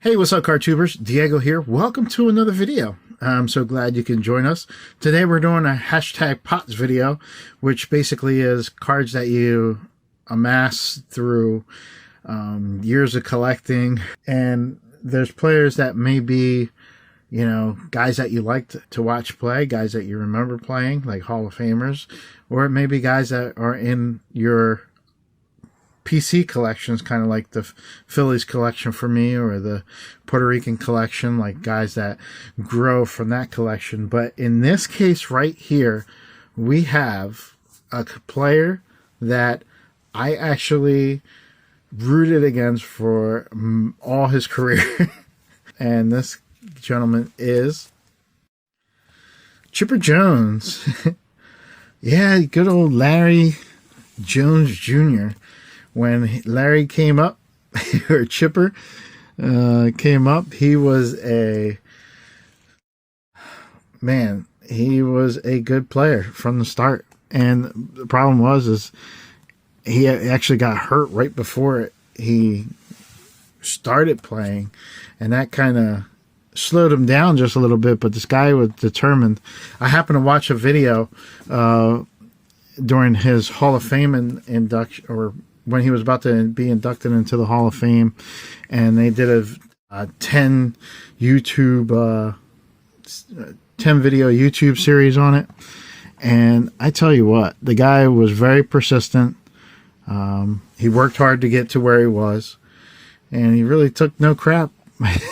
Hey, what's up, card tubers? Diego here. Welcome to another video. I'm so glad you can join us. Today we're doing a hashtag POTTS video, which basically is cards that you amass through years of collecting. And there's players that may be, you know, guys that you like to watch play, guys that you remember playing, like Hall of Famers, or it may be guys that are in your PC collections, kind of like the Phillies collection for me, or the Puerto Rican collection, like guys that grow from that collection. But in this case right here, we have a player that I actually rooted against for all his career. And this gentleman is Chipper Jones. Yeah, good old Larry Jones Jr. When Larry came up, or Chipper came up, he was a good player from the start. And the problem is he actually got hurt right before he started playing, and that kind of slowed him down just a little bit. But this guy was determined. I happened to watch a video during his Hall of Fame induction, or when he was about to be inducted into the Hall of Fame, and they did a 10 video YouTube series on it. And I tell you what, the guy was very persistent. He worked hard to get to where he was, and he really took no crap,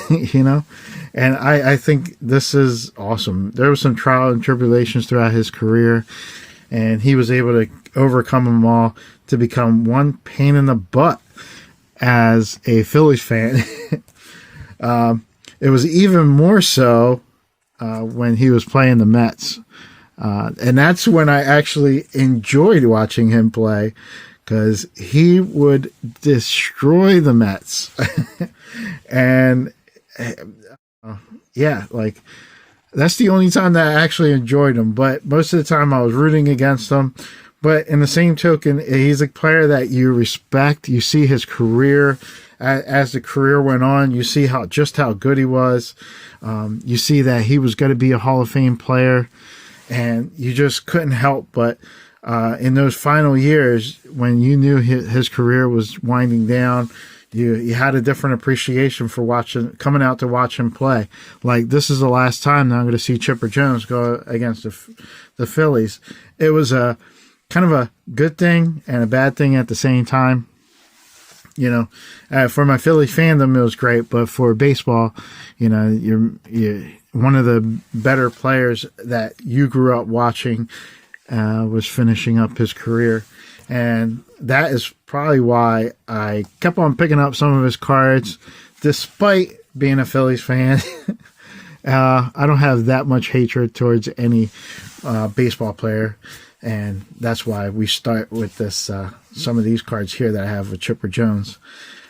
you know. And I think this is awesome. There was some trial and tribulations throughout his career, and he was able to overcome them all to become one pain in the butt as a Phillies fan. It was even more so when he was playing the Mets. And that's when I actually enjoyed watching him play, because he would destroy the Mets. And yeah, like, that's the only time that I actually enjoyed him. But most of the time I was rooting against him. But in the same token, he's a player that you respect. You see his career. As the career went on, you see just how good he was. You see that he was going to be a Hall of Fame player. And you just couldn't help but, in those final years, when you knew his career was winding down, you had a different appreciation for coming out to watch him play. Like, this is the last time that I'm going to see Chipper Jones go against the Phillies. It was a kind of a good thing and a bad thing at the same time. You know, for my Philly fandom, it was great, but for baseball, you know, you're one of the better players that you grew up watching was finishing up his career. And that is probably why I kept on picking up some of his cards, despite being a Phillies fan. I don't have that much hatred towards any baseball player. And that's why we start with this, some of these cards here that I have with Chipper Jones.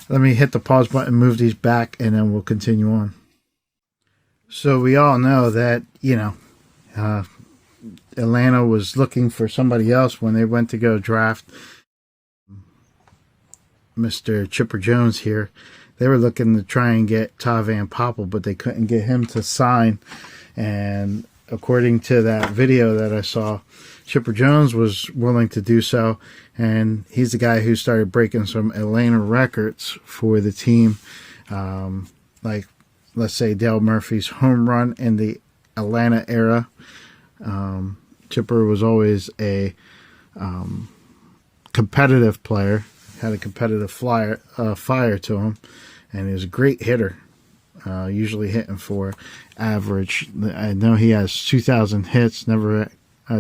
Let me hit the pause button, move these back, and then we'll continue on. So we all know that, you know, Atlanta was looking for somebody else when they went to go draft Mr. Chipper Jones here. They were looking to try and get Todd Van Poppel, but they couldn't get him to sign. And according to that video that I saw, Chipper Jones was willing to do so, and he's the guy who started breaking some Atlanta records for the team. Like, let's say, Dale Murphy's home run in the Atlanta era. Chipper was always a competitive player, had a competitive fire to him, and he was a great hitter, usually hitting for average. I know he has 2,000 hits, never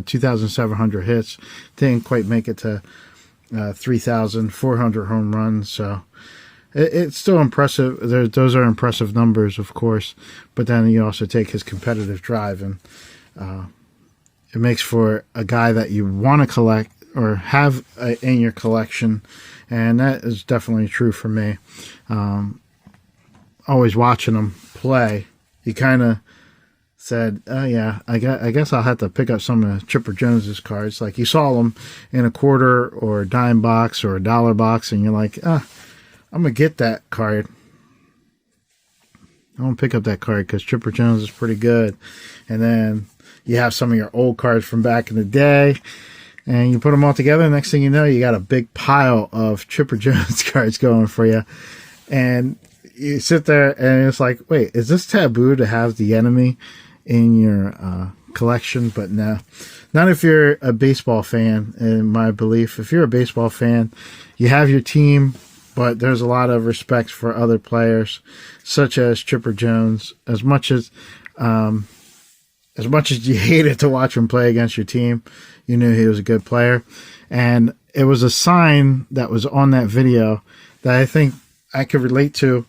2,700 hits. Didn't quite make it to 3,400 home runs. So it's still impressive. Those are impressive numbers, of course. But then you also take his competitive drive, and it makes for a guy that you want to collect or have in your collection. And that is definitely true for me. Always watching him play, you kind of said, oh yeah, I guess I'll have to pick up some of Chipper Jones's cards. Like, you saw them in a quarter or a dime box or a dollar box, and you're like, I'm going to get that card. I want to pick up that card because Chipper Jones is pretty good. And then you have some of your old cards from back in the day, and you put them all together. Next thing you know, you got a big pile of Chipper Jones cards going for you. And you sit there and it's like, wait, is this taboo to have the enemy in your collection? But no, not if you're a baseball fan. In my belief, if you're a baseball fan, you have your team, but there's a lot of respect for other players, such as Chipper Jones. As much as you hated to watch him play against your team, you knew he was a good player. And it was a sign that was on that video that I think I could relate to.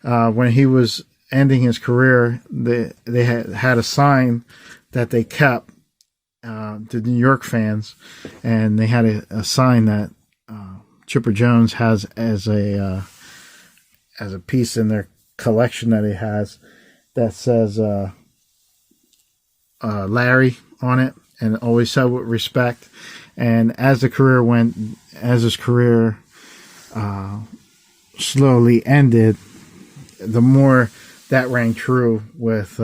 When he was ending his career, they had a sign that they kept, the New York fans, and they had a sign that Chipper Jones has as a piece in their collection that he has that says Larry on it, and always said with respect. And as his career slowly ended, the more that rang true with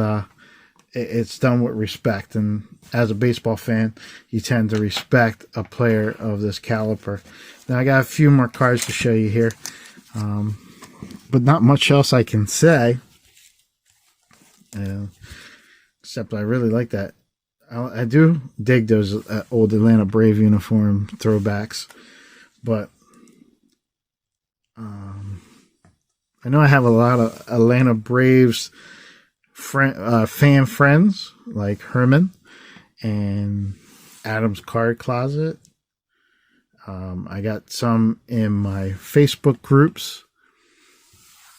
it's done with respect. And as a baseball fan, you tend to respect a player of this caliber. Now I got a few more cards to show you here, but not much else I can say, except I really like that. I do dig those old Atlanta Brave uniform throwbacks, but I know I have a lot of Atlanta Braves fan friends like Herman and Adam's Card Closet. I got some in my Facebook groups,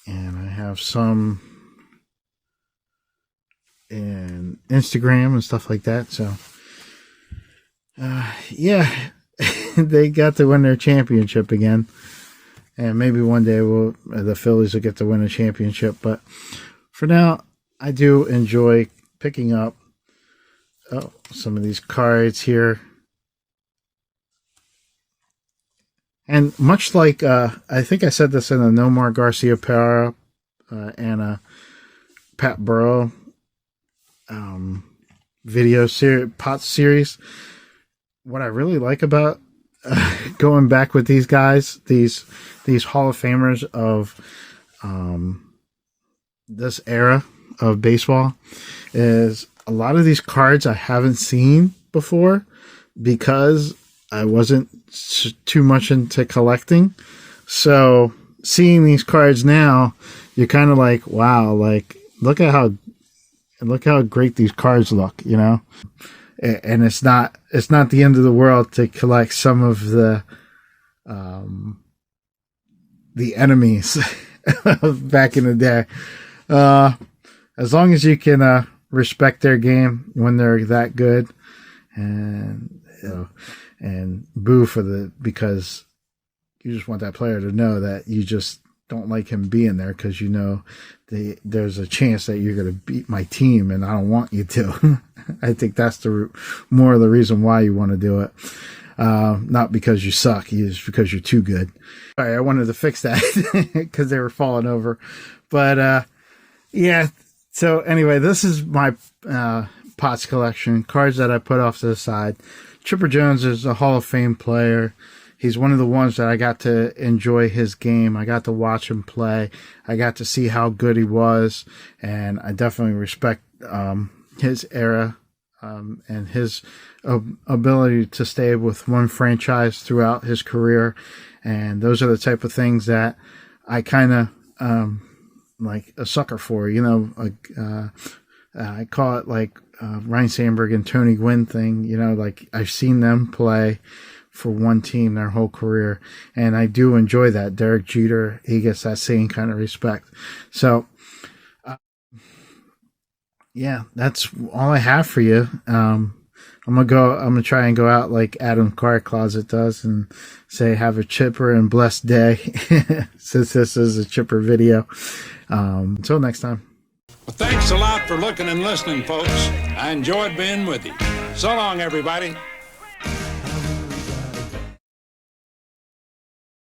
and I have some in Instagram and stuff like that. So, yeah, they got to win their championship again. And maybe one day the Phillies will get to win a championship. But for now, I do enjoy picking up some of these cards here. And much like, I think I said this in the Nomar Garcia-Parra and Pat Burrow video series, POTTS series, what I really like about going back with these guys, these Hall of Famers of this era of baseball, is a lot of these cards I haven't seen before because I wasn't too much into collecting. So seeing these cards now, you're kind of like, wow, like look how great these cards look, you know. And it's not the end of the world to collect some of the enemies back in the day. As long as you can respect their game when they're that good, and boo because you just want that player to know that you just don't like him being there because you know there's a chance that you're going to beat my team and I don't want you to. I think that's more of the reason why you want to do it. Not because you suck, it's because you're too good. Sorry, I wanted to fix that because they were falling over. But yeah, so anyway, this is my POTTS collection, cards that I put off to the side. Chipper Jones is a Hall of Fame player. He's one of the ones that I got to enjoy his game. I got to watch him play. I got to see how good he was, and I definitely respect his era and his ability to stay with one franchise throughout his career. And those are the type of things that I kind of like a sucker for, you know. Like I call it like Ryan Sandberg and Tony Gwynn thing, you know. Like I've seen them play for one team their whole career, and I do enjoy that. Derek Jeter, he gets that same kind of respect. So yeah, that's all I have for you. I'm gonna try and go out like Adam Card Closet does and say have a chipper and blessed day since this is a chipper video. Until next time. Well, thanks a lot for looking and listening, folks. I enjoyed being with you. So long, everybody.